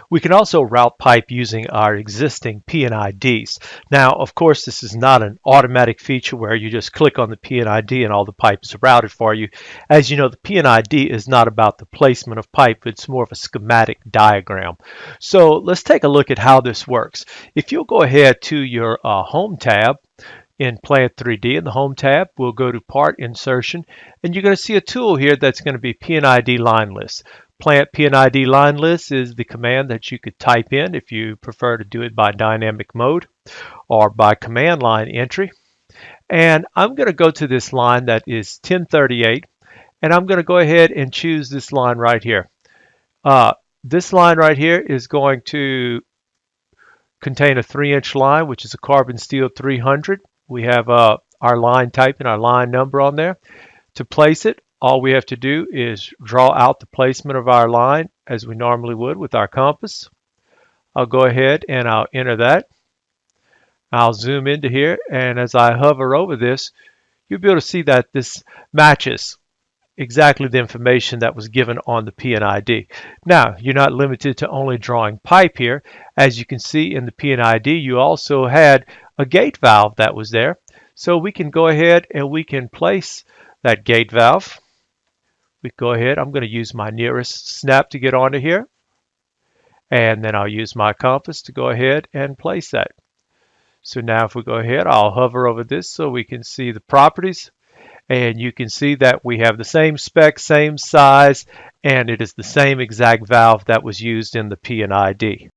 We can also route pipe using our existing PIDs. Now, of course, this is not an automatic feature where you just click on the PID and all the pipe is routed for you. As you know, the PID is not about the placement of pipe, it's more of a schematic diagram. So let's take a look at how this works. If you'll go ahead to your Home tab, in Plant 3D in the Home tab, we'll go to Part Insertion, and you're going to see a tool here that's going to be PID Line List. Plant PID Line List is the command that you could type in if you prefer to do it by dynamic mode or by command line entry. And I'm going to go to this line that is 1038, and I'm going to go ahead and choose this line right here. This line right here is going to contain a 3-inch line, which is a carbon steel 300. We have our line type and our line number on there. To place it, all we have to do is draw out the placement of our line as we normally would with our compass. I'll go ahead and I'll enter that. I'll zoom into here, and as I hover over this, you'll be able to see that this matches exactly the information that was given on the PID. Now, you're not limited to only drawing pipe here. As you can see in the PID, you also had a gate valve that was there. So we can go ahead and we can place that gate valve. We go ahead, I'm going to use my nearest snap to get onto here. And then I'll use my compass to go ahead and place that. So now if we go ahead, I'll hover over this so we can see the properties. And you can see that we have the same spec, same size, and it is the same exact valve that was used in the PID.